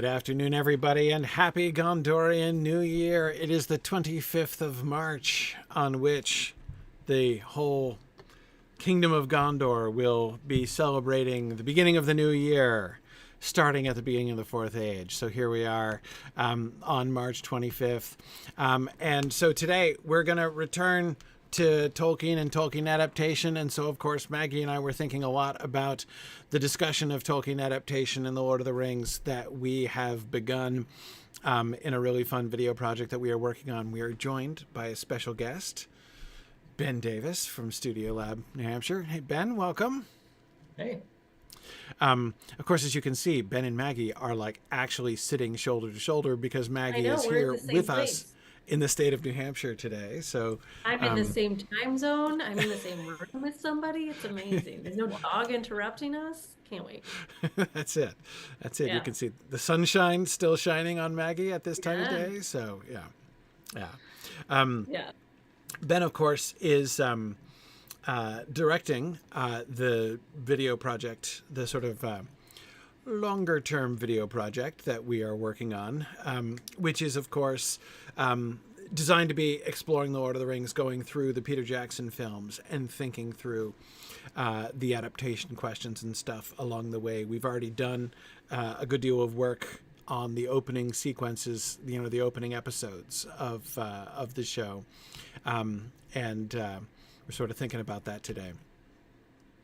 Good afternoon, everybody, and happy Gondorian New Year. It is the 25th of March, on which the whole Kingdom of Gondor will be celebrating the beginning of the new year, starting at the beginning of the Fourth Age. So here we are on March 25th. And so today we're going to return to Tolkien and Tolkien adaptation. And so, of course, Maggie and I were thinking a lot about the discussion of Tolkien adaptation in The Lord of the Rings that we have begun in a really fun video project that we are working on. We are joined by a special guest, Ben Davis from Studio Lab, New Hampshire. Hey, Ben, welcome. Hey. Of course, as you can see, Ben and Maggie are like actually sitting shoulder to shoulder because Maggie is here with us in the state of New Hampshire today. So I'm in the same time zone. I'm in the same room with somebody. It's amazing. There's no dog interrupting us. Can't wait. That's it. That's it. Yeah. You can see the sunshine still shining on Maggie at this time of day. So yeah. Ben, of course, is directing the video project, the sort of longer term video project that we are working on, which is, of course, designed to be exploring the Lord of the Rings, going through the Peter Jackson films and thinking through the adaptation questions and stuff along the way. We've already done a good deal of work on the opening sequences, the opening episodes of the show. And we're sort of thinking about that today.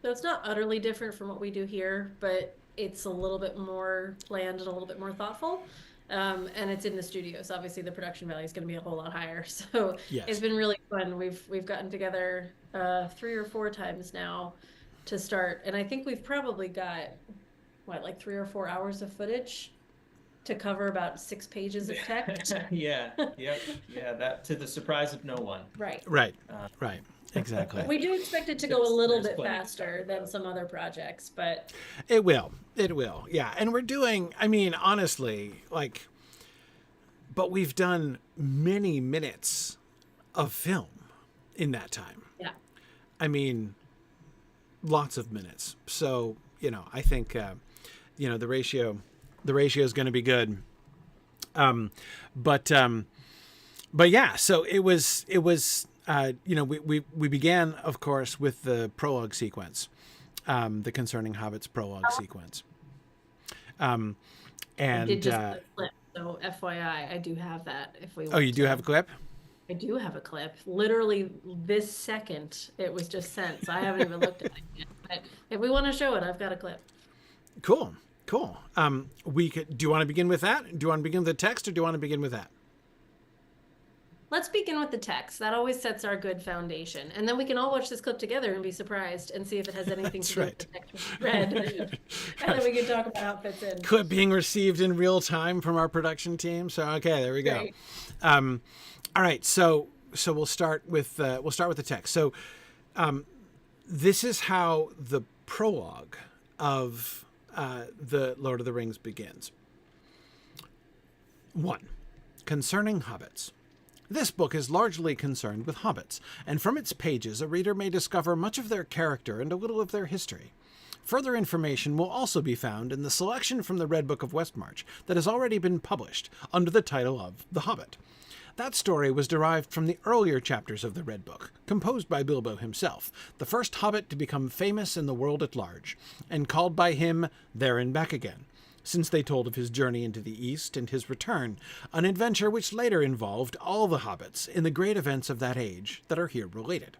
So it's not utterly different from what we do here, but it's a little bit more planned and a little bit more thoughtful. And it's in the studio, so obviously the production value is going to be a whole lot higher. So yes. It's been really fun. We've gotten together 3 or 4 times now to start, and I think we've probably got like 3 or 4 hours of footage to cover about 6 pages of text. Yeah, that to the surprise of no one. Right. Right. Exactly. We do expect it to go a little bit faster than some other projects, but it will. Yeah. And we're doing, honestly, but we've done many minutes of film in that time. Yeah. Lots of minutes. So, I think, the ratio is going to be good. But yeah, so it was, we began, of course, with the prologue sequence, the Concerning Hobbits prologue sequence. And I did just put a clip, so FYI, I do have that if we want. Oh, you do have a clip? I do have a clip. Literally this second, it was just sent, so I haven't even looked at it yet. But if we want to show it, I've got a clip. Cool. Do you want to begin with that? Do you want to begin with the text, or do you want to begin with that? Let's begin with the text. That always sets our good foundation. And then we can all watch this clip together and be surprised and see if it has anything to do with the text we read. And then we can talk about how it fits in. Clip being received in real time from our production team. So, okay, there we go. Right. All right. So we'll start with the text. So this is how the prologue of the Lord of the Rings begins. 1. Concerning Hobbits. This book is largely concerned with hobbits, and from its pages a reader may discover much of their character and a little of their history. Further information will also be found in the selection from the Red Book of Westmarch that has already been published under the title of The Hobbit. That story was derived from the earlier chapters of the Red Book, composed by Bilbo himself, the first hobbit to become famous in the world at large, and called by him There and Back Again, since they told of his journey into the East and his return, an adventure which later involved all the hobbits in the great events of that age that are here related.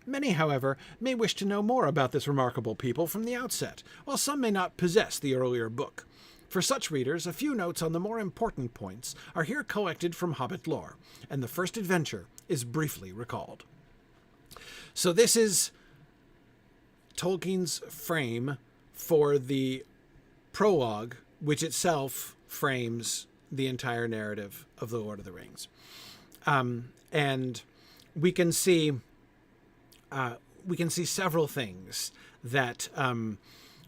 Many, however, may wish to know more about this remarkable people from the outset, while some may not possess the earlier book. For such readers, a few notes on the more important points are here collected from Hobbit lore, and the first adventure is briefly recalled. So this is Tolkien's frame for the prologue, which itself frames the entire narrative of the Lord of the Rings. And we can see several things that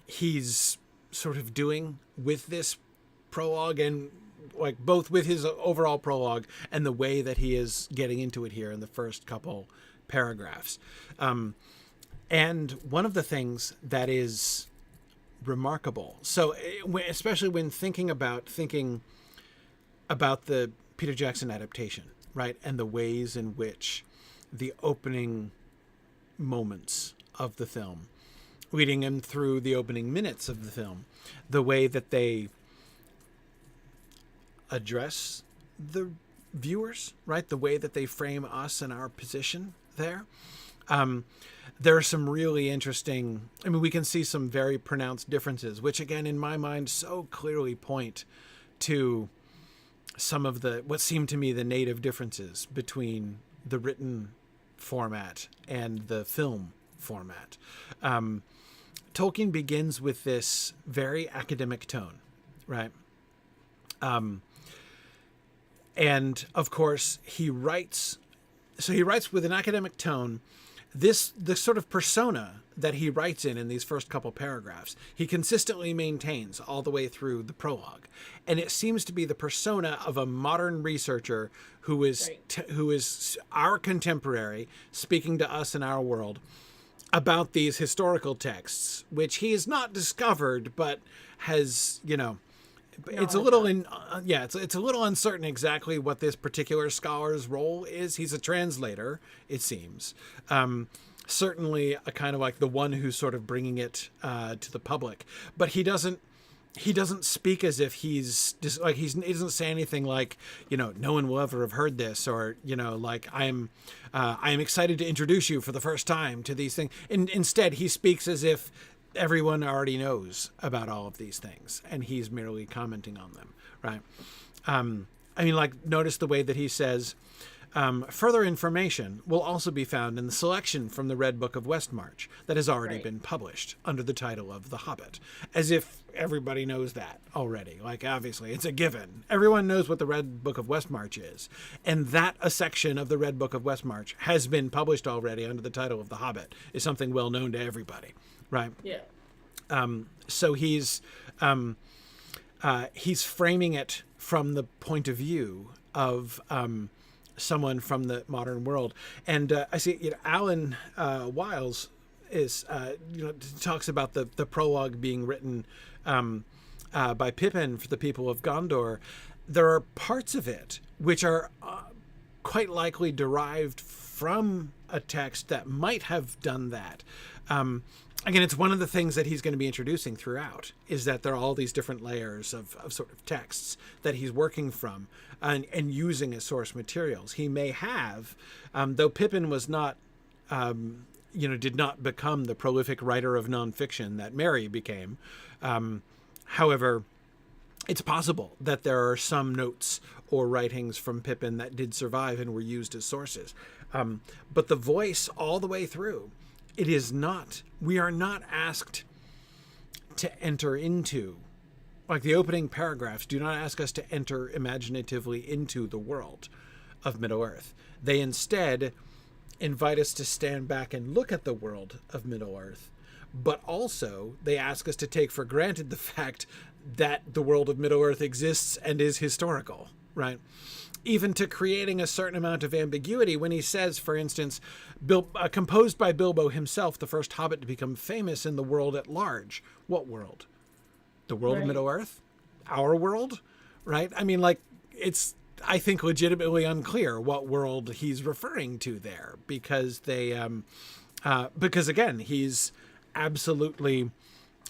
he's sort of doing with this prologue, and both with his overall prologue and the way that he is getting into it here in the first couple paragraphs. And one of the things that is remarkable. So especially when thinking about the Peter Jackson adaptation, right, and the ways in which the opening moments of the film, reading them through the opening minutes of the film, the way that they address the viewers, right, the way that they frame us and our position there. There are some really interesting, I mean, we can see some very pronounced differences, which again, in my mind, so clearly point to some of what seem to me the native differences between the written format and the film format. Tolkien begins with this very academic tone, right? And of course he writes with an academic tone. The sort of persona that he writes in these first couple paragraphs, he consistently maintains all the way through the prologue. And it seems to be the persona of a modern researcher who is our contemporary, speaking to us in our world about these historical texts, which he has not discovered, but has, it's a little it's a little uncertain exactly what this particular scholar's role is. He's a translator, it seems. Certainly a kind of like the one who's sort of bringing it to the public, but he doesn't speak as if he's just like, he doesn't say anything like, no one will ever have heard this, or, like I am excited to introduce you for the first time to these things. Instead, he speaks as if everyone already knows about all of these things and he's merely commenting on them, right? I mean, like, notice the way that he says, further information will also be found in the selection from the Red Book of Westmarch that has already been published under the title of The Hobbit, as if everybody knows that already. Like, obviously, it's a given. Everyone knows what the Red Book of Westmarch is, and that a section of the Red Book of Westmarch has been published already under the title of The Hobbit is something well known to everybody, right? Yeah. So he's framing it from the point of view of someone from the modern world. And I see, Alan Wiles is, talks about the prologue being written by Pippin for the people of Gondor. There are parts of it which are quite likely derived from a text that might have done that. Again, it's one of the things that he's going to be introducing throughout, is that there are all these different layers of sort of texts that he's working from and using as source materials. He may have, though Pippin was not, did not become the prolific writer of nonfiction that Merry became. However, it's possible that there are some notes or writings from Pippin that did survive and were used as sources. But the voice all the way through, we are not asked to enter into, like the opening paragraphs do not ask us to enter imaginatively into the world of Middle-earth. They instead invite us to stand back and look at the world of Middle-earth, but also they ask us to take for granted the fact that the world of Middle-earth exists and is historical, right? Even to creating a certain amount of ambiguity when he says, for instance, composed by Bilbo himself, the first Hobbit to become famous in the world at large. What world? The world of Middle-earth? Our world? Right? I mean, like, it's, I think, legitimately unclear what world he's referring to there, because because again, he's absolutely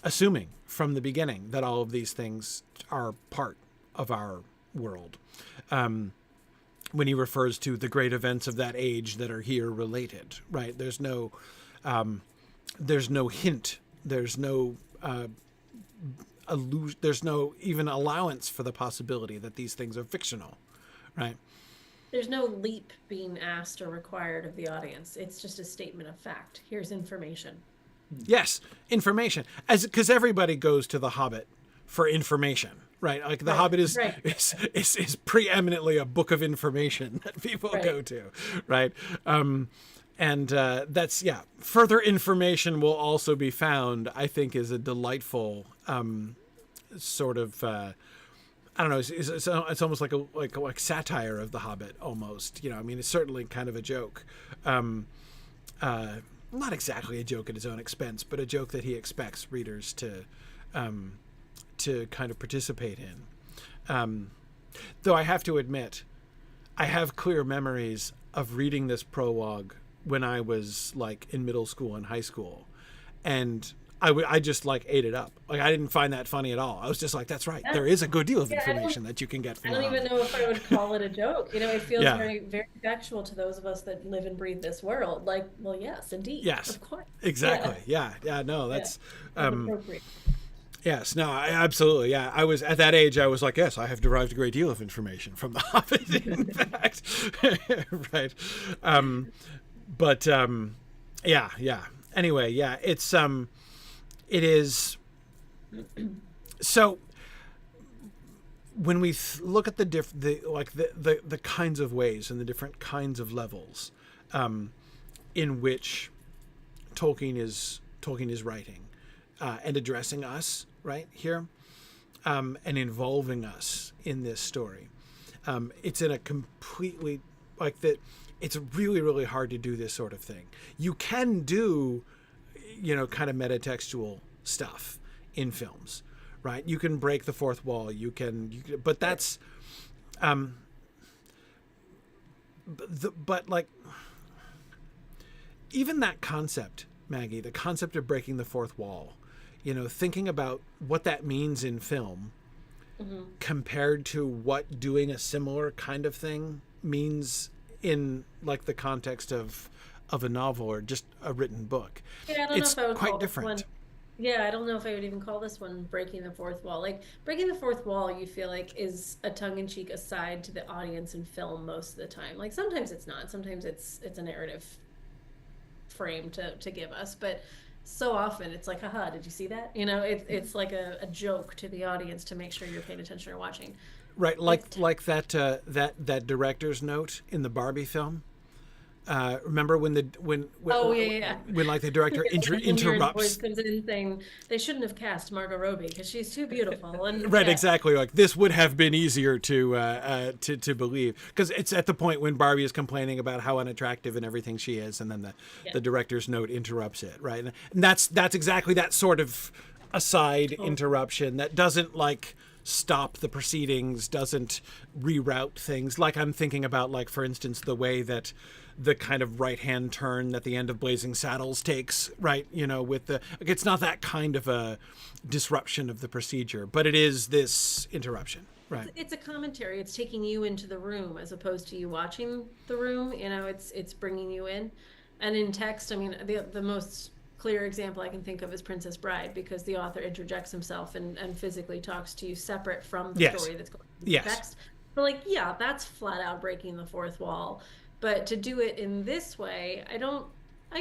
assuming from the beginning that all of these things are part of our world. When he refers to the great events of that age that are here related, right? There's no hint. There's no there's no even allowance for the possibility that these things are fictional, right? There's no leap being asked or required of the audience. It's just a statement of fact. Here's information. Yes, information. Because everybody goes to The Hobbit for information. Right, like the Hobbit is preeminently a book of information that people go to, right? That's further information will also be found, I think, is a delightful sort of I don't know. It's almost like a satire of the Hobbit, almost. I mean, it's certainly kind of a joke. Not exactly a joke at his own expense, but a joke that he expects readers to to kind of participate in. Though I have to admit, I have clear memories of reading this prologue when I was like in middle school and high school, and I just like ate it up. Like I didn't find that funny at all. I was just like, that's right. There is a good deal of information that you can get from I don't even know if I would call it a joke. It feels very, very factual to those of us that live and breathe this world. Like, well, yes, indeed. Yes, of course. Exactly. Yeah. No, that's appropriate. Yes, no, absolutely. Yeah, I was at that age. I was like, yes, I have derived a great deal of information from The Hobbit. In fact, right. Yeah. Anyway, yeah, it is. So when we look at the kinds of ways and the different kinds of levels in which Tolkien is writing and addressing us right here and involving us in this story, it's in a completely like that. It's really, really hard to do this sort of thing. You can do, kind of metatextual stuff in films, right? You can break the fourth wall. You can but that's, but like, even that concept, Maggie, the concept of breaking the fourth wall, thinking about what that means in film compared to what doing a similar kind of thing means in like the context of a novel or just a written book. Yeah, I don't know if I would quite call different. This one, yeah, I don't know if I would even call this one breaking the fourth wall. Like breaking the fourth wall, you feel like is a tongue-in-cheek aside to the audience in film most of the time. Like sometimes it's not. Sometimes it's a narrative frame to give us, but so often it's like, haha, did you see that? It's like a joke to the audience to make sure you're paying attention or watching. Right, like that director's note in the Barbie film. Remember when like the director interrupts, voice comes in saying they shouldn't have cast Margot Robbie because she's too beautiful. And right, exactly. Like this would have been easier to believe because it's at the point when Barbie is complaining about how unattractive and everything she is, and then the director's note interrupts it. Right, and that's exactly that sort of aside interruption that doesn't like stop the proceedings, doesn't reroute things. Like I'm thinking about, like, for instance, the way that the kind of right-hand turn that the end of Blazing Saddles takes, right? With it's not that kind of a disruption of the procedure, but it is this interruption, right? It's a commentary. It's taking you into the room as opposed to you watching the room. It's bringing you in. And in text, I mean, the most clear example I can think of is Princess Bride, because the author interjects himself and physically talks to you separate from the story that's going on in the text. But like, yeah, that's flat out breaking the fourth wall. But to do it in this way, I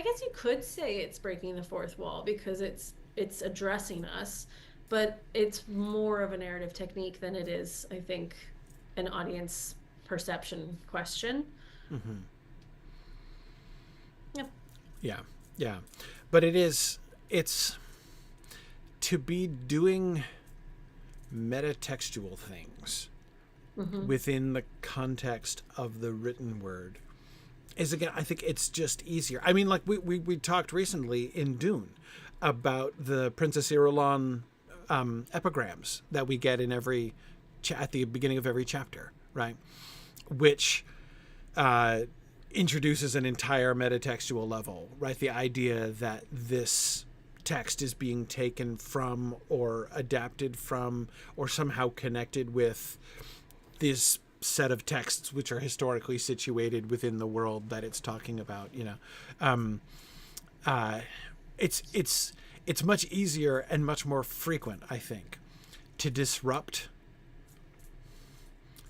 guess you could say it's breaking the fourth wall because it's addressing us, but it's more of a narrative technique than it is, I think, an audience perception question. Mm-hmm. Yeah. But it's to be doing metatextual things within the context of the written word is, again, I think it's just easier. I mean, like we talked recently in Dune about the Princess Irulan epigrams that we get in every at the beginning of every chapter, right? Which introduces an entire metatextual level, right? The idea that this text is being taken from or adapted from or somehow connected with this set of texts which are historically situated within the world that it's talking about. It's much easier and much more frequent, I think, to disrupt.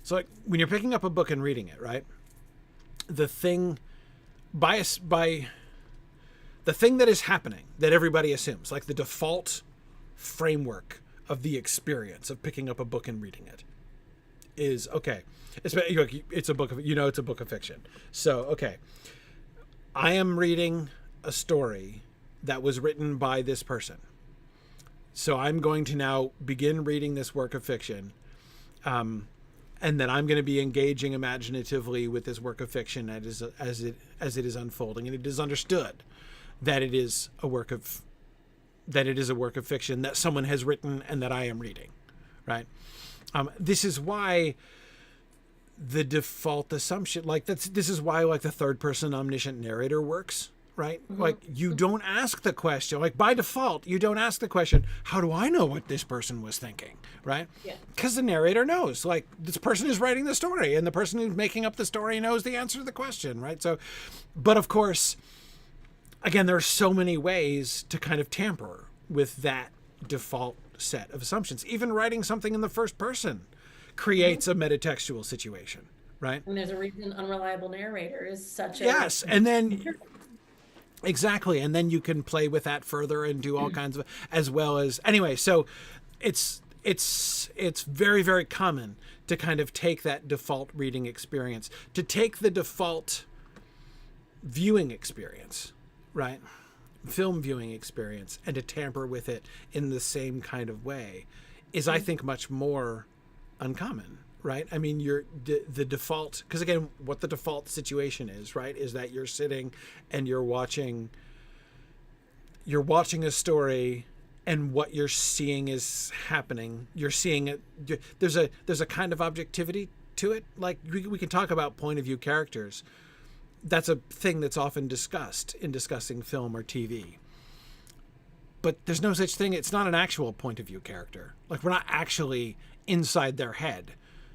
So like when you're picking up a book and reading it, right? The thing the thing that is happening that everybody assumes, like the default framework of the experience of picking up a book and reading it is, okay, it's a book of fiction. So, okay, I am reading a story that was written by this person. So I'm going to now begin reading this work of fiction. And then I'm going to be engaging imaginatively with this work of fiction as it is unfolding. And it is understood that it is a work of that it is a work of fiction that someone has written and that I am reading, right? This is why the default assumption, like this is why like the third person omniscient narrator works, right? Like you don't ask the question, like by default, you don't ask the question, how do I know what this person was thinking, right? Yeah. Because the narrator knows, like this person is writing the story and the person who's making up the story knows the answer to the question, right? So, but of course, again, there are so many ways to kind of tamper with that default set of assumptions. Even writing something in the first person creates a metatextual situation, right? And there's a reason unreliable narrator is such a... Yes, and then... Exactly, and then you can play with that further and do all kinds of... As well as... Anyway, so it's very, very common to kind of take that default reading experience, to take the default viewing experience, right? Film viewing experience, and to tamper with it in the same kind of way is, I think, much more uncommon, right? I mean, the default, because again, what the default situation is, right, is that you're sitting and you're watching a story, and what you're seeing is happening. You're seeing it. There's a kind of objectivity to it. Like we can talk about point of view characters. That's a thing that's often discussed in discussing film or TV. But there's no such thing. It's not an actual point of view character. Like we're not actually inside their head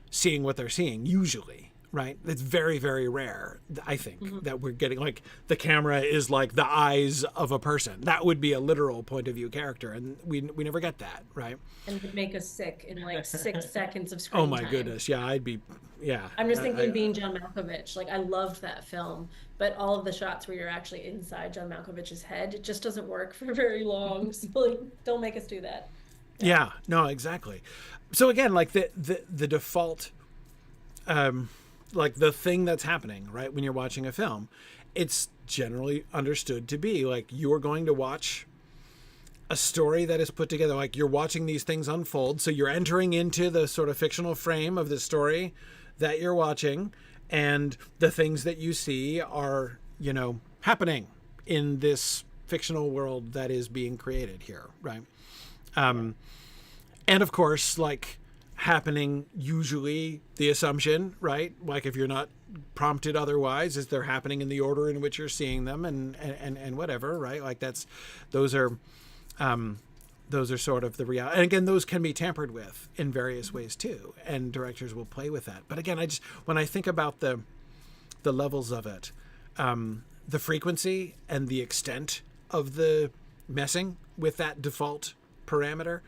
seeing what they're seeing usually, right? It's very, very rare, I think, that we're getting like the camera is like the eyes of a person. That would be a literal point of view character, and we never get that, right? And it would make us sick in like 6 seconds of screen Oh my time. goodness, yeah, I'd be, yeah. I'm just thinking being John Malkovich. Like I loved that film, but all of the shots where you're actually inside John Malkovich's head, it just doesn't work for very long. So like, don't make us do that. Yeah, no, exactly. So again, like the default, like the thing that's happening, right, when you're watching a film, it's generally understood to be like you're going to watch a story that is put together, like you're watching these things unfold. So you're entering into the sort of fictional frame of the story that you're watching, and the things that you see are, you know, happening in this fictional world that is being created here, right? And of course, like happening, usually the assumption, right? Like if you're not prompted otherwise, is they're happening in the order in which you're seeing them, and whatever, right? Like those are sort of the reality. And again, those can be tampered with in various ways too, and directors will play with that. But again, when I think about the levels of it, the frequency and the extent of the messing with that default parameter,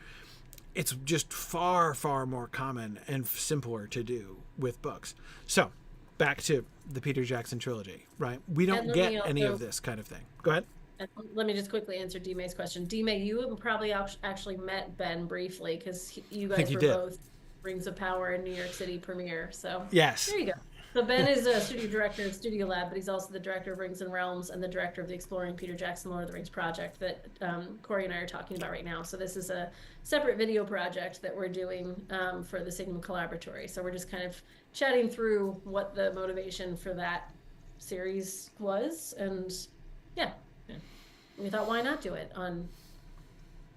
it's just far, far more common and simpler to do with books. So back to the Peter Jackson trilogy, right? We don't get any of this kind of thing. Go ahead. Let me just quickly answer D-May's question. D-May, you probably actually met Ben briefly because you guys were both Rings of Power in New York City premiere. So yes, there you go. So Ben is a studio director of Studio Lab, but he's also the director of Rings and Realms and the director of the Exploring Peter Jackson Lord of the Rings project that Corey and I are talking about right now. So this is a separate video project that we're doing for the Signum Collaboratory. So we're just kind of chatting through what the motivation for that series was, and yeah. We thought, why not do it on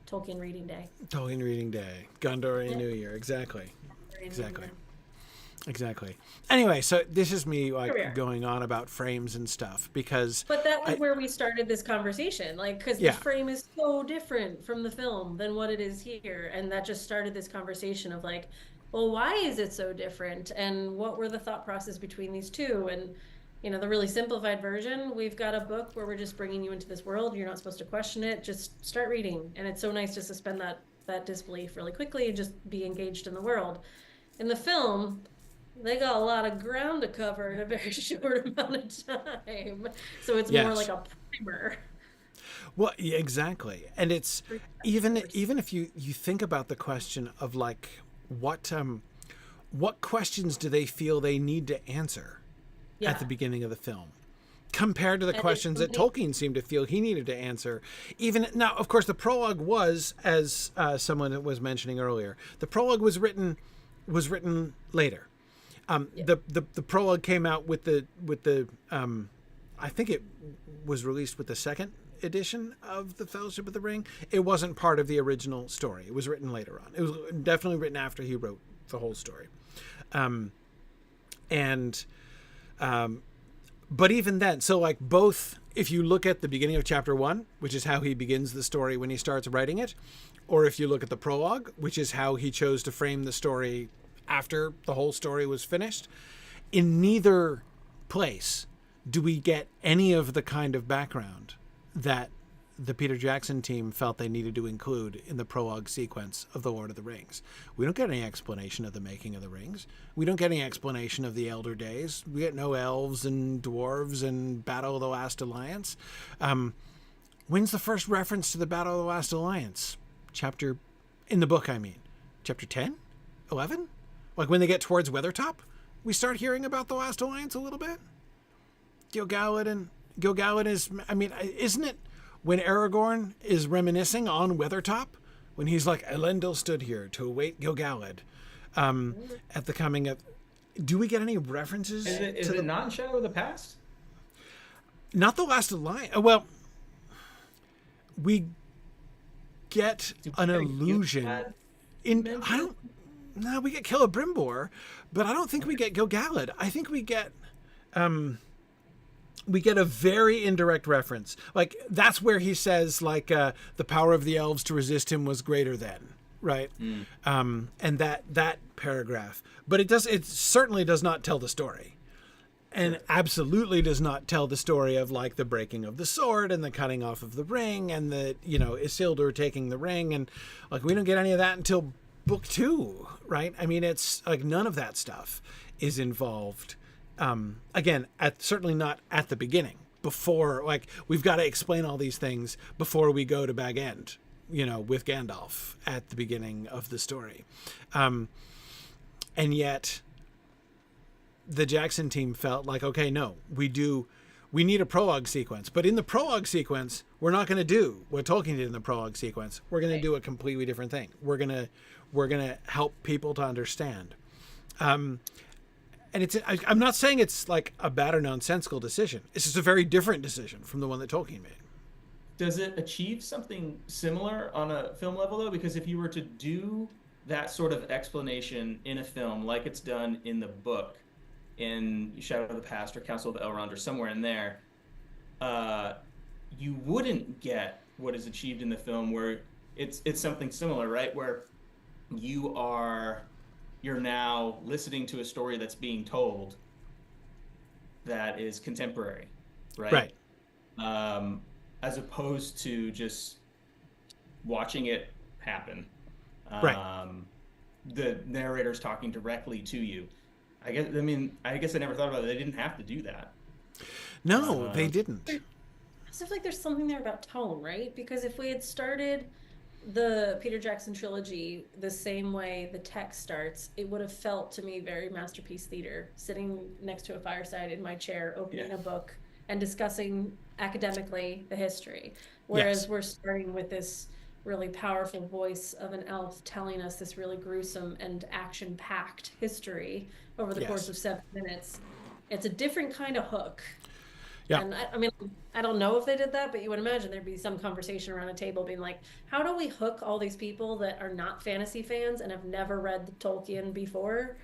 Tolkien Reading Day? Tolkien Reading Day, Gondorian New Year, exactly. Exactly. Anyway, so this is me like going on about frames and stuff because. But that was where we started this conversation, like because the frame is so different from the film than what it is here, and that just started this conversation of like, well, why is it so different, and what were the thought process between these two, and. You know, the really simplified version, we've got a book where we're just bringing you into this world. You're not supposed to question it. Just start reading. And it's so nice to suspend that disbelief really quickly and just be engaged in the world. In the film, they got a lot of ground to cover in a very short amount of time. So it's more like a primer. Well, yeah, exactly. And it's even if you think about the question of like what questions do they feel they need to answer at the beginning of the film compared to the questions that Tolkien seemed to feel he needed to answer. Even now, of course, the prologue was, as someone was mentioning earlier, the prologue was written later. The prologue came out with the I think it was released with the second edition of the Fellowship of the Ring. It wasn't part of the original story. It was written later on. It was definitely written after he wrote the whole story. But even then, so like both, if you look at the beginning of chapter 1, which is how he begins the story when he starts writing it, or if you look at the prologue, which is how he chose to frame the story after the whole story was finished, in neither place do we get any of the kind of background that the Peter Jackson team felt they needed to include in the prologue sequence of The Lord of the Rings. We don't get any explanation of the making of the rings. We don't get any explanation of the Elder Days. We get no elves and dwarves and Battle of the Last Alliance. When's the first reference to the Battle of the Last Alliance? In the book, I mean. Chapter 10? 11? Like when they get towards Weathertop, we start hearing about the Last Alliance a little bit. Gil-galad is, I mean, isn't it when Aragorn is reminiscing on Weathertop, when he's like, Elendil stood here to await Gil-galad at the coming of... Do we get any references? Is it not in Shadow of the Past? Not the Last Alliance. Well, we get an allusion. We get Celebrimbor, but I don't think we get Gil-galad. I think we get a very indirect reference. Like, that's where he says, like, the power of the elves to resist him was greater than, right? And that paragraph. But it certainly does not tell the story. And absolutely does not tell the story of, like, the breaking of the sword and the cutting off of the ring and the, Isildur taking the ring. And, like, we don't get any of that until book 2, right? I mean, it's, like, none of that stuff is involved. Again, certainly not at the beginning, before, like, we've got to explain all these things before we go to Bag End, with Gandalf at the beginning of the story. And yet the Jackson team felt like, okay, no, we need a prologue sequence, but in the prologue sequence, we're not going to do what Tolkien did in the prologue sequence. We're going to do a completely different thing. We're going to help people to understand. And I'm not saying it's like a bad or nonsensical decision. It's just a very different decision from the one that Tolkien made. Does it achieve something similar on a film level, though? Because if you were to do that sort of explanation in a film, like it's done in the book, in Shadow of the Past or Council of Elrond or somewhere in there, you wouldn't get what is achieved in the film, where it's something similar, right? Where you're now listening to a story that's being told that is contemporary, right? Right. As opposed to just watching it happen. Right. The narrator's talking directly to you. I guess I never thought about it. They didn't have to do that. No, they didn't. I just feel like there's something there about tone, right? Because if we had started the Peter Jackson trilogy the same way the text starts, it would have felt to me very Masterpiece Theater, sitting next to a fireside in my chair, opening a book and discussing academically the history. Whereas we're starting with this really powerful voice of an elf telling us this really gruesome and action-packed history over the course of 7 minutes. It's a different kind of hook. Yeah. And I don't know if they did that, but you would imagine there'd be some conversation around a table being like, how do we hook all these people that are not fantasy fans and have never read Tolkien before?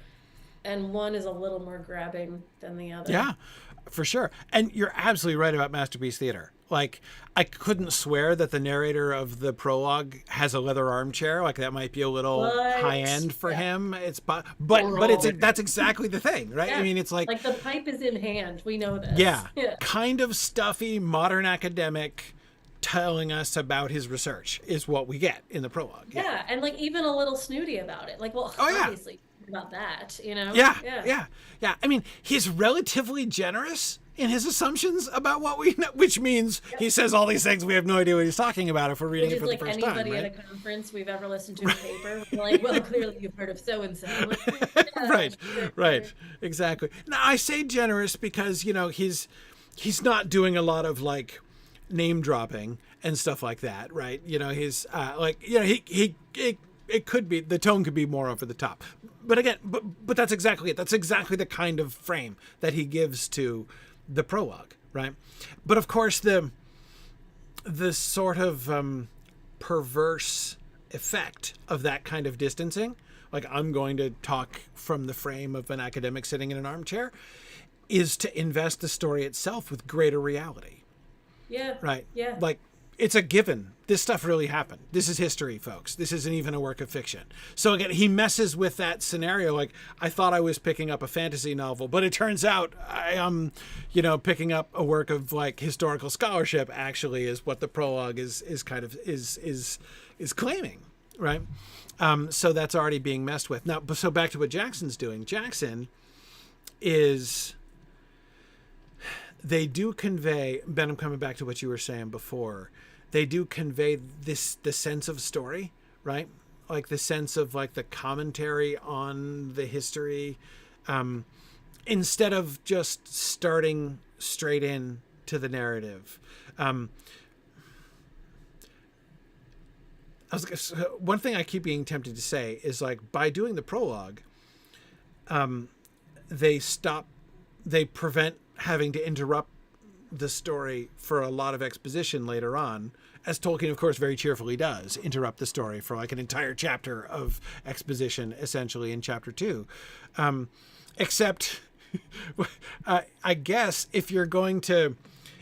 And one is a little more grabbing than the other. Yeah, for sure. And you're absolutely right about Masterpiece Theater. Like, I couldn't swear that the narrator of the prologue has a leather armchair. Like, that might be a little high end for him. But that's exactly the thing, right? Yeah. I mean, it's like the pipe is in hand. We know this. Yeah. Kind of stuffy, modern academic telling us about his research is what we get in the prologue. Yeah, and like even a little snooty about it. Like, well, obviously about that, Yeah. I mean, he's relatively generous in his assumptions about what we know, which means he says all these things we have no idea what he's talking about if we're reading it for the first time. Anybody at a conference we've ever listened to in a paper, we're like, well, clearly you've heard of so and so. Right, exactly. Now I say generous because he's not doing a lot of like name dropping and stuff like that, right? He's it could be, the tone could be more over the top. But again, but that's exactly it. That's exactly the kind of frame that he gives to the prologue, right? But of course, the sort of perverse effect of that kind of distancing, like I'm going to talk from the frame of an academic sitting in an armchair, is to invest the story itself with greater reality. Yeah. Right. Yeah. Like, it's a given. This stuff really happened. This is history, folks. This isn't even a work of fiction. So again, he messes with that scenario. Like, I thought I was picking up a fantasy novel, but it turns out I am, picking up a work of like historical scholarship. Actually, is what the prologue is claiming, right? So that's already being messed with now. So back to what Jackson's doing. Jackson is. They do convey, Ben, I'm coming back to what you were saying before. They do convey the sense of story, right? Like the sense of like the commentary on the history, instead of just starting straight in to the narrative. One thing I keep being tempted to say is like by doing the prologue, they prevent having to interrupt the story for a lot of exposition later on, as Tolkien, of course, very cheerfully does interrupt the story for like an entire chapter of exposition, essentially in chapter 2. Except, I guess if you're going to,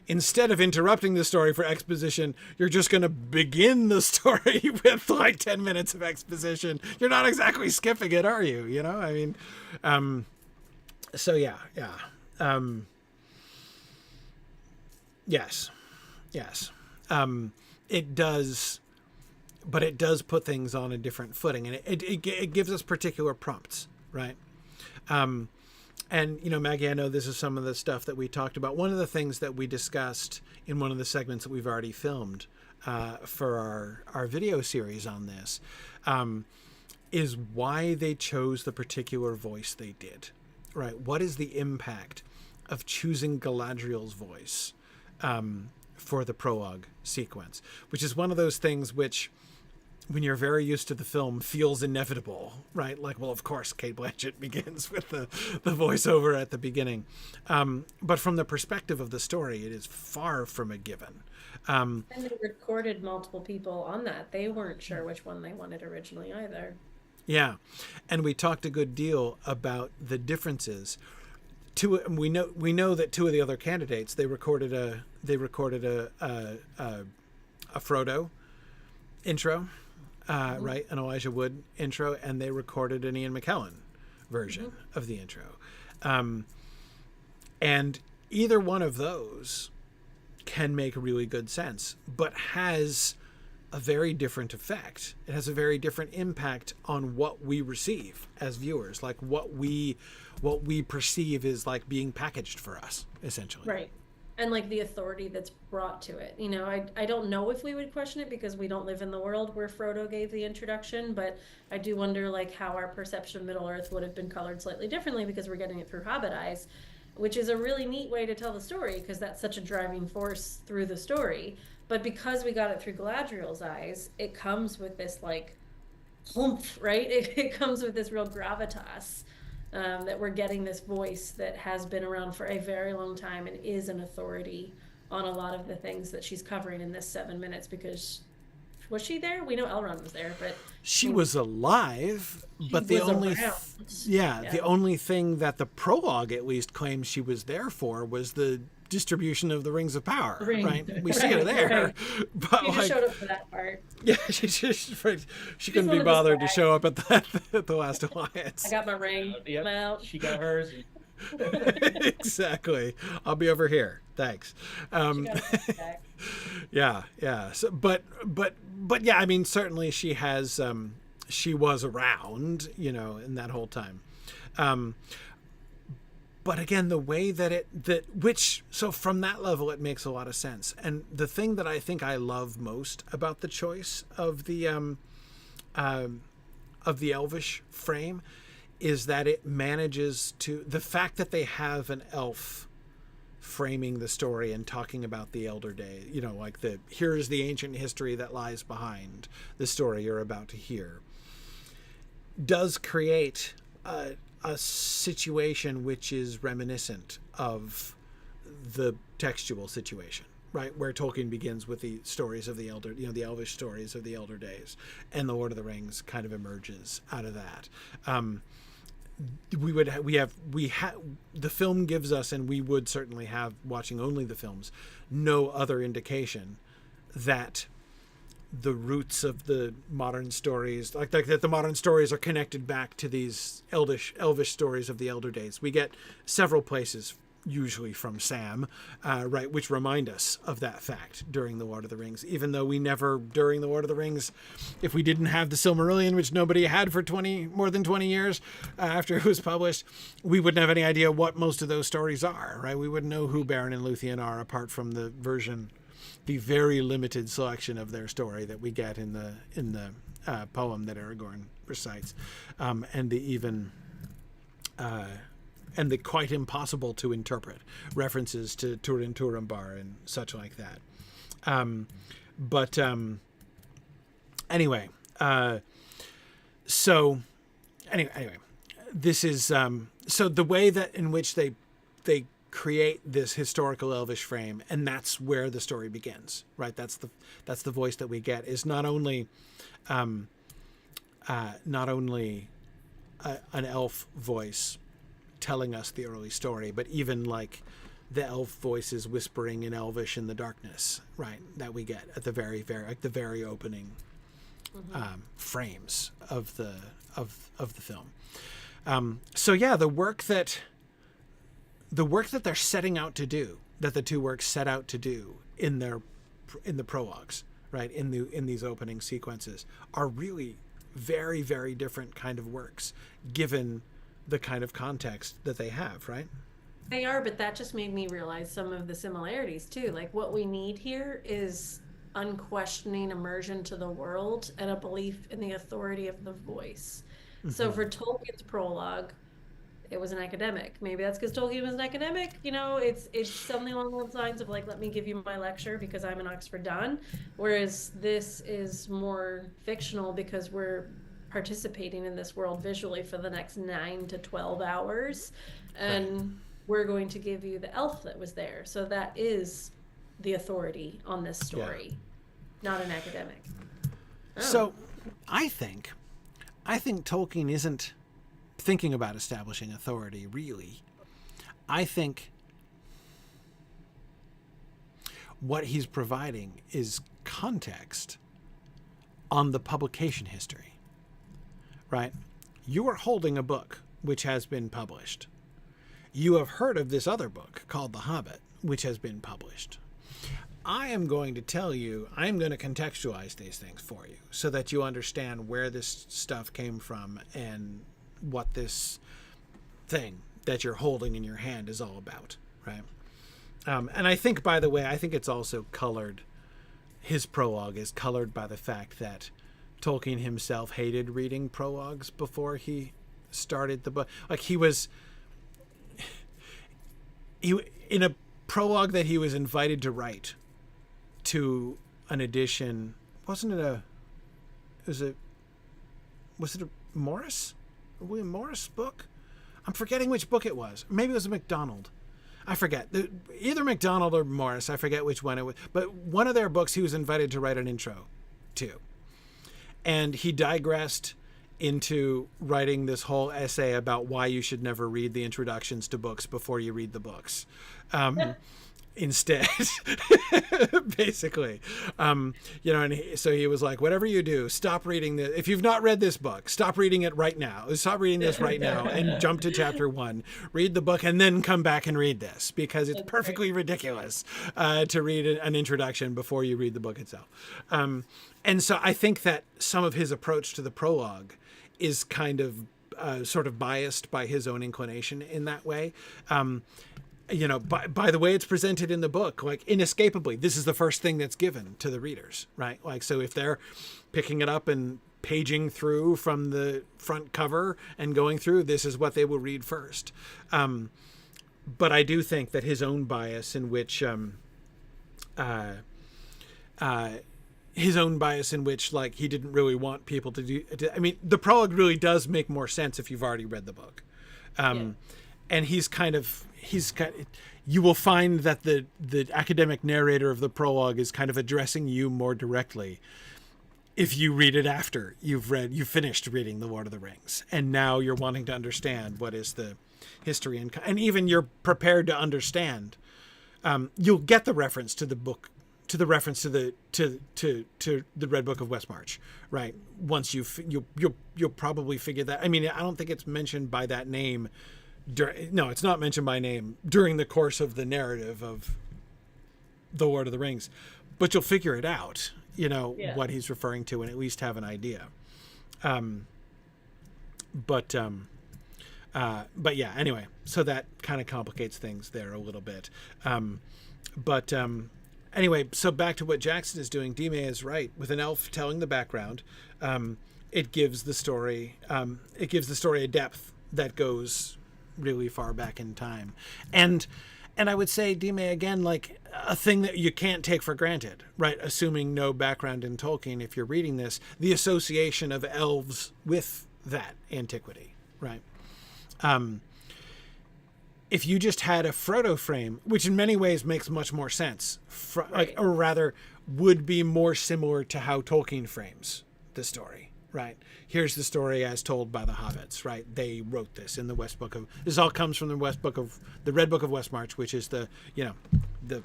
instead of interrupting the story for exposition, you're just going to begin the story with like 10 minutes of exposition. You're not exactly skipping it, are you? I mean, so yeah. Yes. It does, but it does put things on a different footing, and it gives us particular prompts, right? And Maggie, I know this is some of the stuff that we talked about. One of the things that we discussed in one of the segments that we've already filmed for our video series on this is why they chose the particular voice they did, right? What is the impact of choosing Galadriel's voice for the prologue sequence, which is one of those things which, when you're very used to the film, feels inevitable, right? Like, well, of course, Cate Blanchett begins with the voiceover at the beginning. But from the perspective of the story, it is far from a given. And they recorded multiple people on that. They weren't sure which one they wanted originally either. Yeah. And we talked a good deal about the differences. We know that two of the other candidates, they recorded a Frodo intro, right, an Elijah Wood intro, and they recorded an Ian McKellen version of the intro, and either one of those can make really good sense, but has a very different effect. It has a very different impact on what we receive as viewers, like what we perceive is like being packaged for us, essentially. Right. And like the authority that's brought to it. I don't know if we would question it because we don't live in the world where Frodo gave the introduction, but I do wonder like how our perception of Middle Earth would have been colored slightly differently because we're getting it through Hobbit eyes, which is a really neat way to tell the story because that's such a driving force through the story. But because we got it through Galadriel's eyes, it comes with this like oomph, right? It comes with this real gravitas. That we're getting this voice that has been around for a very long time and is an authority on a lot of the things that she's covering in this 7 minutes, because was she there? We know Elrond was there, but she was alive, but the only the only thing that the prologue at least claims she was there for was the distribution of the Rings of Power, right? We see her there, but she just showed up for that part. Yeah, she couldn't be bothered to show up at the Last Alliance. I got my ring. Yep. Out. She got hers. Exactly. I'll be over here. Thanks. Yeah. So, but yeah, I mean, certainly she has. She was around, in that whole time. But again, the way so from that level, it makes a lot of sense. And the thing that I think I love most about the choice of the Elvish frame is that it manages to, the fact that they have an elf framing the story and talking about the elder day, like here's the ancient history that lies behind the story you're about to hear, does create a situation which is reminiscent of the textual situation, right? Where Tolkien begins with the stories of the elder, the elvish stories of the elder days, and the Lord of the Rings kind of emerges out of that. The film gives us, and we would certainly have, watching only the films, no other indication that the roots of the modern stories, like that the modern stories are connected back to these elvish stories of the elder days. We get several places, usually from Sam, right, which remind us of that fact during the Lord of the Rings, even though we never, during the Lord of the Rings, if we didn't have the Silmarillion, which nobody had for more than 20 years after it was published, we wouldn't have any idea what most of those stories are, right? We wouldn't know who Beren and Luthien are apart from the very limited selection of their story that we get in the poem that Aragorn recites, and the quite impossible to interpret references to Turin Turambar and such like that. Anyway, this is so the way that in which they create this historical elvish frame, and that's where the story begins, right? That's the voice that we get, is not only an elf voice telling us the early story, but even like the elf voices whispering in Elvish in the darkness, right? That we get at the very opening frames of the film. So yeah, the work that they're setting out to do, that the two works set out to do in the prologues, right? In these opening sequences, are really very, very different kind of works, given the kind of context that they have, right? They are, but that just made me realize some of the similarities too. Like, what we need here is unquestioning immersion to the world and a belief in the authority of the voice. Mm-hmm. So for Tolkien's prologue, it was an academic. Maybe that's because Tolkien was an academic. It's something along those lines of like, let me give you my lecture because I'm an Oxford Don. Whereas this is more fictional because we're participating in this world visually for the next 9 to 12 hours. And we're going to give you the elf that was there. So that is the authority on this story, not an academic. Oh. So I think Tolkien isn't thinking about establishing authority, really. I think what he's providing is context on the publication history, right? You are holding a book which has been published. You have heard of this other book called The Hobbit, which has been published. I am going to tell you, I'm going to contextualize these things for you so that you understand where this stuff came from and what this thing that you're holding in your hand is all about, right? And I think, by the way, it's also colored, his prologue is colored by the fact that Tolkien himself hated reading prologues before he started the book. Like, he in a prologue that he was invited to write to an edition, was it a Morris? A William Morris book? I'm forgetting which book it was. Maybe it was a MacDonald. I forget. Either MacDonald or Morris. I forget which one it was. But one of their books he was invited to write an intro to. And he digressed into writing this whole essay about why you should never read the introductions to books before you read the books. Instead, basically, and so he was like, whatever you do, stop reading this. If you've not read this book, stop reading it right now. Stop reading this right now and jump to chapter 1, read the book, and then come back and read this, because it's perfectly ridiculous to read an introduction before you read the book itself. And so I think that some of his approach to the prologue is kind of sort of biased by his own inclination in that way. By the way it's presented in the book, like, inescapably, this is the first thing that's given to the readers, right? Like, so if they're picking it up and paging through from the front cover and going through, this is what they will read first. But I do think that his own bias in which, like, he didn't really want people to do, I mean, the prologue really does make more sense if you've already read the book. he's kind of you will find that the academic narrator of the prologue is kind of addressing you more directly if you read it after you've finished reading The Lord of the Rings, and now you're wanting to understand what is the history, and even you're prepared to understand. You'll get the reference to the book, to the reference to the Red Book of Westmarch, right? Once you'll probably figure that. I mean, I don't think it's mentioned by that name. No, it's not mentioned by name during the course of the narrative of The Lord of the Rings, but you'll figure it out. What he's referring to, and at least have an idea. But yeah, anyway, so that kind of complicates things there a little bit. Anyway, so back to what Jackson is doing. Dime is right. With an elf telling the background, it gives the story a depth that goes really far back in time. And I would say, Dime, again, like a thing that you can't take for granted, right? Assuming no background in Tolkien, if you're reading this, the association of elves with that antiquity, right? If you just had a Frodo frame, which in many ways makes much more sense, Right. or rather would be more similar to how Tolkien frames the story, right? Here's the story as told by the hobbits, right? They wrote this in the this all comes from the Red Book of Westmarch, which is the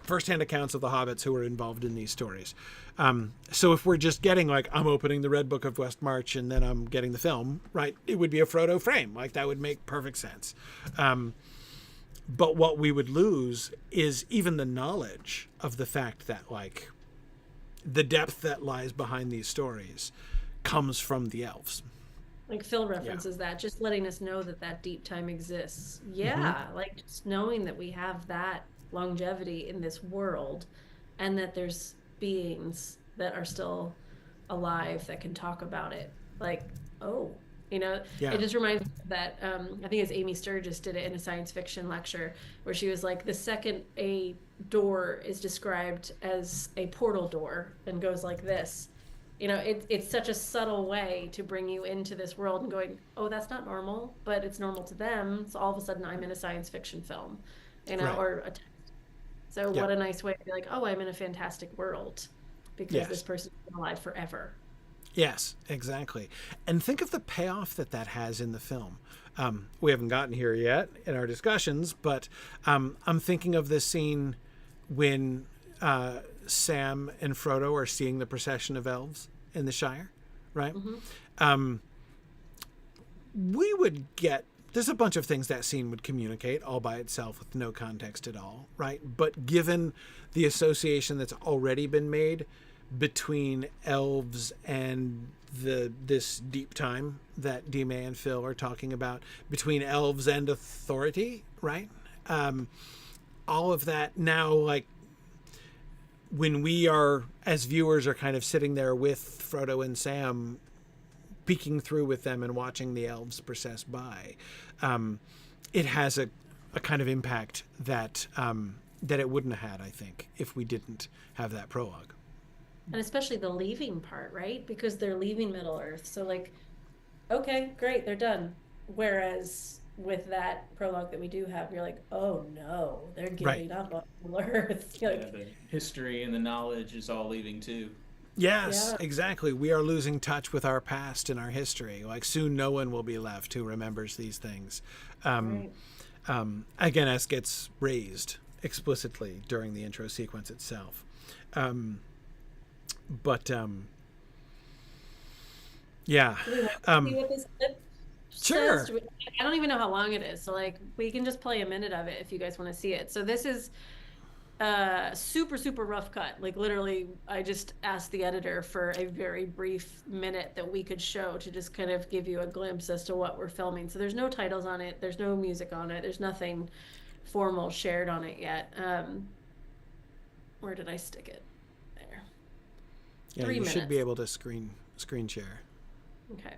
firsthand accounts of the hobbits who were involved in these stories. So if we're just getting like, I'm opening the Red Book of Westmarch and then I'm getting the film, right? It would be a Frodo frame. Like that would make perfect sense. But what we would lose is even the knowledge of the fact that like the depth that lies behind these stories comes from the elves. Like Phil references that, just letting us know that deep time exists. Yeah, like just knowing that we have that longevity in this world, and that there's beings that are still alive that can talk about it. Like, it just reminds me that I think it's Amy Sturgis did it in a science fiction lecture where she was like, the second a door is described as a portal door and goes like this. It's such a subtle way to bring you into this world and going, oh, that's not normal, but it's normal to them. So all of a sudden I'm in a science fiction film, Right. or a text. So what a nice way to be like, oh, I'm in a fantastic world because this person's been alive forever. Yes, exactly. And think of the payoff that has in the film. We haven't gotten here yet in our discussions, but I'm thinking of this scene when Sam and Frodo are seeing the procession of elves in the Shire, right? We would get, there's a bunch of things that scene would communicate all by itself with no context at all, right? But given the association that's already been made between elves and this deep time that Dime and Phil are talking about, between elves and authority, right? All of that now, like, when we are, as viewers, are kind of sitting there with Frodo and Sam, peeking through with them and watching the elves process by, it has a kind of impact that it wouldn't have had, I think, if we didn't have that prologue. And especially the leaving part, right? Because they're leaving Middle Earth. So like, okay, great, they're done. Whereas with that prologue that we do have, you're like, oh no, they're giving up on Middle Earth. The history and the knowledge is all leaving too. Yes, exactly. We are losing touch with our past and our history. Like soon no one will be left who remembers these things. Again, as gets raised explicitly during the intro sequence itself. Yeah. See what this Sure. says? I don't even know how long it is. So like we can just play a minute of it if you guys want to see it. So this is super, super rough cut. Like literally, I just asked the editor for a very brief minute that we could show to just kind of give you a glimpse as to what we're filming. So there's no titles on it. There's no music on it. There's nothing formal shared on it yet. Where did I stick it? There. Yeah, 3 you minutes. should be able to screen share. Okay.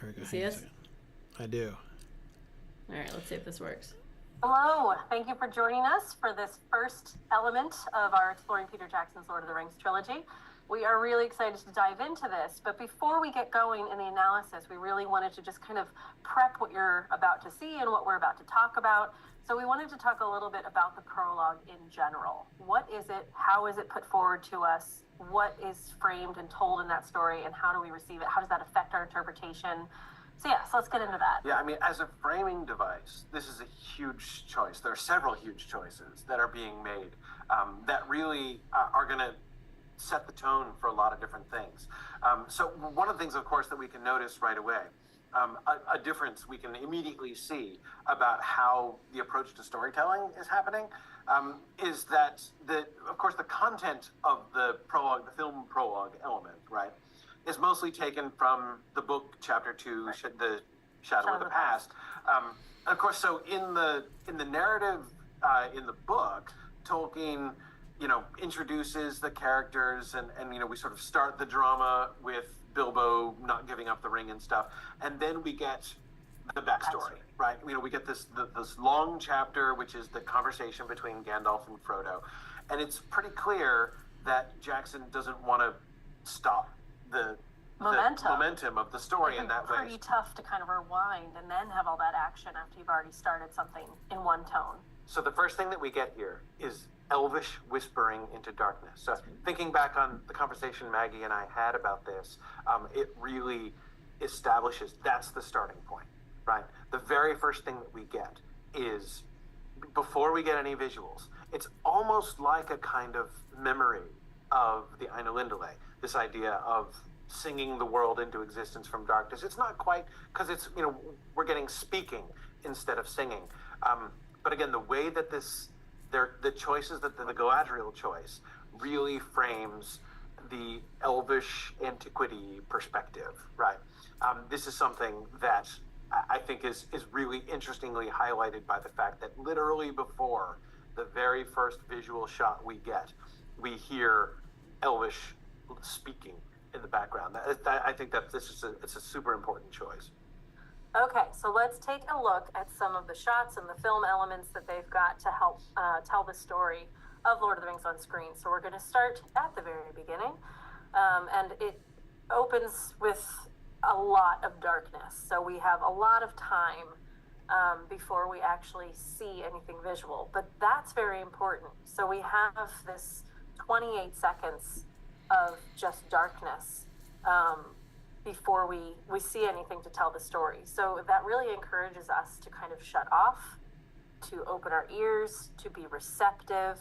There we go. You see Hang on a us? second. I do. All right, let's see if this works. Hello, thank you for joining us for this first element of our Exploring Peter Jackson's Lord of the Rings trilogy. We are really excited to dive into this, but before we get going in the analysis, we really wanted to just kind of prep what you're about to see and what we're about to talk about. So we wanted to talk a little bit about the prologue in general. What is it? How is it put forward to us? What is framed and told in that story, and how do we receive it? How does that affect our interpretation? So let's get into that. Yeah, I mean, as a framing device, this is a huge choice. There are several huge choices that are being made that really are going to set the tone for a lot of different things. So one of the things, of course, that we can notice right away, a difference we can immediately see about how the approach to storytelling is happening, is that, of course, the content of the prologue, the film prologue element, right, is mostly taken from the book, Chapter 2, The Shadow of the Past. Of course, so in the narrative in the book, Tolkien, introduces the characters and we sort of start the drama with Bilbo not giving up the ring and stuff, and then we get the backstory, right? We get this long chapter, which is the conversation between Gandalf and Frodo, and it's pretty clear that Jackson doesn't want to stop the momentum of the story in that way. It's pretty tough to kind of rewind and then have all that action after you've already started something in one tone. So the first thing that we get here is elvish whispering into darkness. So thinking back on the conversation Maggie and I had about this, it really establishes that's the starting point, right? The very first thing that we get is, before we get any visuals, it's almost like a kind of memory of the Ainulindale, this idea of singing the world into existence from darkness. It's not quite, because it's, we're getting speaking instead of singing. But again, the way that the choices that the Galadriel choice really frames the elvish antiquity perspective, right? This is something that I think is really interestingly highlighted by the fact that literally before the very first visual shot we get, we hear elvish speaking in the background. I think that it's a super important choice. Okay, so let's take a look at some of the shots and the film elements that they've got to help tell the story of Lord of the Rings on screen. So we're going to start at the very beginning, and it opens with a lot of darkness. So we have a lot of time before we actually see anything visual, but that's very important. So we have this 28 seconds of just darkness before we see anything to tell the story. So that really encourages us to kind of shut off, to open our ears, to be receptive.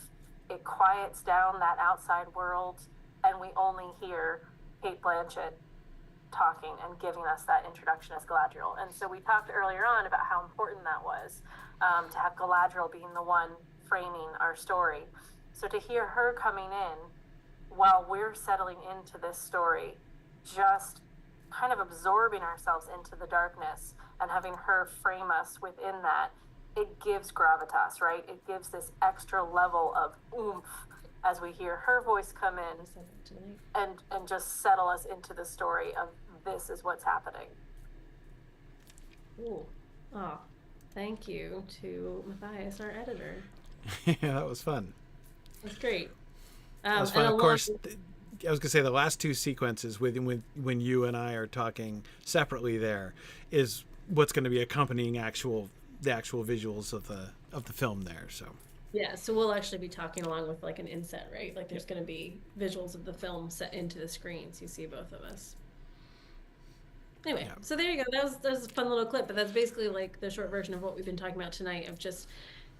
It quiets down that outside world, and we only hear Cate Blanchett talking and giving us that introduction as Galadriel. And so we talked earlier on about how important that was, to have Galadriel being the one framing our story. So to hear her coming in while we're settling into this story, just kind of absorbing ourselves into the darkness and having her frame us within that, it gives gravitas, right? It gives this extra level of oomph as we hear her voice come in and just settle us into the story of this is what's happening. Ooh. Oh, thank you to Matthias, our editor. Yeah, that was fun. That's great. That was fun. Of course, I was going to say the last two sequences when you and I are talking separately there is what's going to be accompanying the actual visuals of the film there. So yeah, so we'll actually be talking along with like an inset, right? Like there's going to be visuals of the film set into the screen, so you see both of us. Anyway, So there you go. That was a fun little clip, but that's basically like the short version of what we've been talking about tonight, of just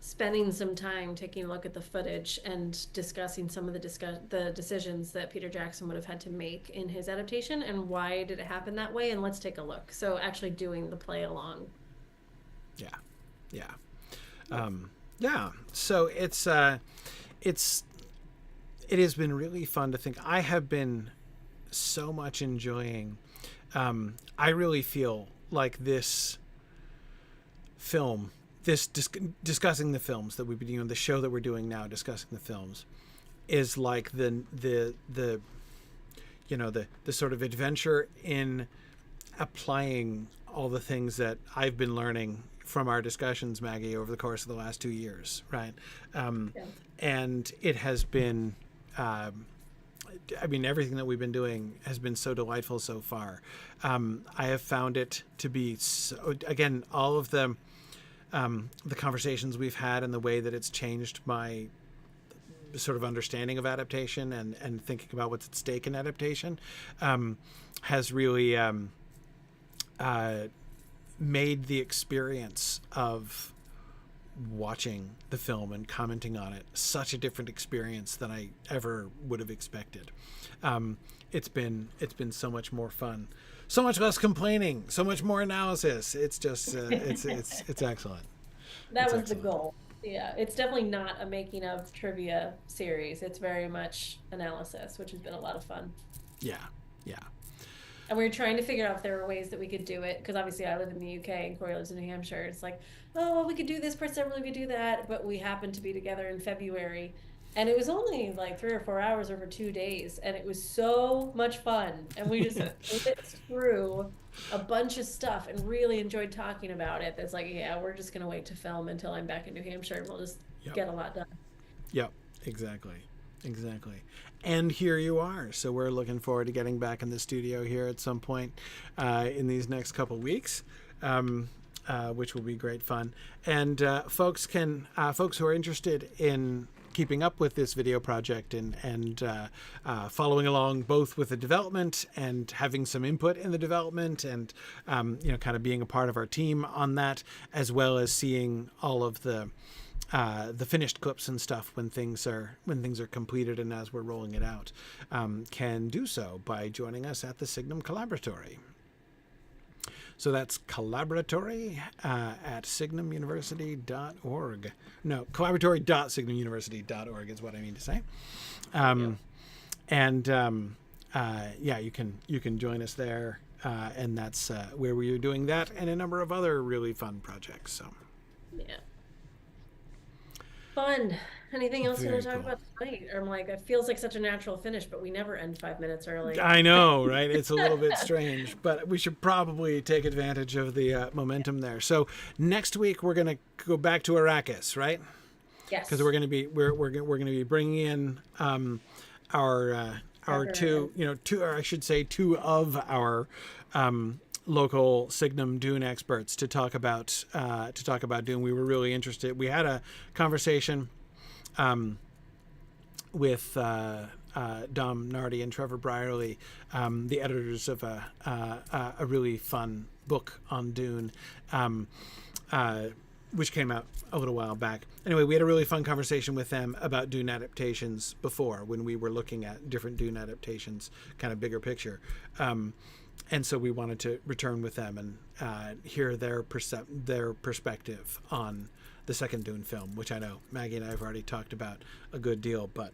spending some time taking a look at the footage and discussing some of the decisions that Peter Jackson would have had to make in his adaptation and why did it happen that way, and let's take a look. So actually doing the play along. So it has been really fun to think. I have been so much enjoying. I really feel like this film, discussing the films that we've been doing, the show that we're doing now, discussing the films, is like the sort of adventure in applying all the things that I've been learning from our discussions, Maggie, over the course of the last 2 years, right? And it has been I mean, everything that we've been doing has been so delightful so far. I have found it to be so, again, all of the conversations we've had and the way that it's changed my sort of understanding of adaptation and thinking about what's at stake in adaptation has really made the experience of watching the film and commenting on it such a different experience than I ever would have expected. It's been so much more fun, so much less complaining, so much more analysis. It's just it's excellent. That It's was excellent. the goal. Yeah, it's definitely not a making of trivia series. It's very much analysis, which has been a lot of fun. Yeah. And we were trying to figure out if there were ways that we could do it, because obviously I live in the UK and Corey lives in New Hampshire. It's like, oh, well, we could do this part separately, we could do that, but we happened to be together in February, and it was only like 3 or 4 hours over 2 days, and it was so much fun, and we just lit through a bunch of stuff and really enjoyed talking about it. That's like, yeah, we're just gonna wait to film until I'm back in New Hampshire, and we'll just get a lot done. Yep, exactly. And here you are. So we're looking forward to getting back in the studio here at some point in these next couple weeks, which will be great fun. And folks who are interested in keeping up with this video project and following along both with the development and having some input in the development and kind of being a part of our team on that, as well as seeing all of the finished clips and stuff when things are completed and as we're rolling it out, can do so by joining us at the Signum Collaboratory. So that's collaboratory at signumuniversity.org. No, collaboratory.signumuniversity.org is what I mean to say. You can join us there, and that's where we are doing that and a number of other really fun projects. So Yeah. Fun. Anything else you want to talk Very about tonight? I'm like, it feels like such a natural finish, but we never end 5 minutes early. I know, right? It's a little bit strange, but we should probably take advantage of the momentum there. So next week we're going to go back to Arrakis, right? Yes. Because we're going to be bringing in our two of our local Signum Dune experts to talk about Dune. We were really interested. We had a conversation with Dom Nardi and Trevor Brierley, the editors of a really fun book on Dune, which came out a little while back. Anyway, we had a really fun conversation with them about Dune adaptations before, when we were looking at different Dune adaptations, kind of bigger picture. And so we wanted to return with them and hear their perspective on the second Dune film, which I know Maggie and I have already talked about a good deal, but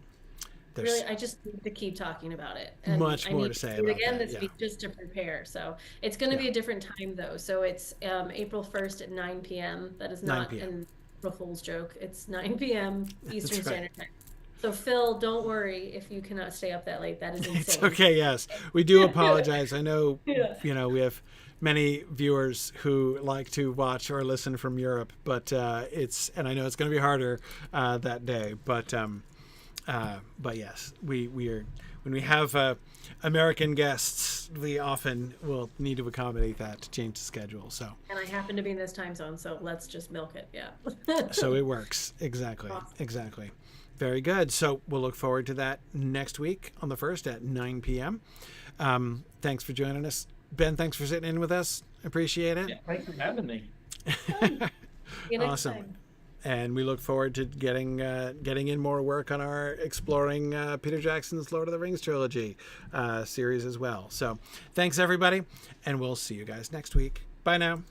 there's Really, I just need to keep talking about it. And much I more need to say do it about again that, this yeah. week just to prepare. So it's going to be a different time though. So it's April 1st at 9 p.m. That is 9 not p.m. an April Fool's joke. It's 9 p.m. Eastern right. Standard Time. So Phil, don't worry if you cannot stay up that late. That is insane. It's okay. Yes, we do apologize. I know, Yeah. we have many viewers who like to watch or listen from Europe, but and I know it's going to be harder that day. But yes, we are, when we have American guests, we often will need to accommodate that to change the schedule. So, And I happen to be in this time zone, so let's just milk it. Yeah. so it works. Exactly. Exactly. Very good. So we'll look forward to that next week on the 1st at 9 p.m. Thanks for joining us. Ben, thanks for sitting in with us. Appreciate it. Yeah, thanks for having me. See you next Awesome. time. And we look forward to getting in more work on our exploring Peter Jackson's Lord of the Rings trilogy series as well. So thanks, everybody, and we'll see you guys next week. Bye now.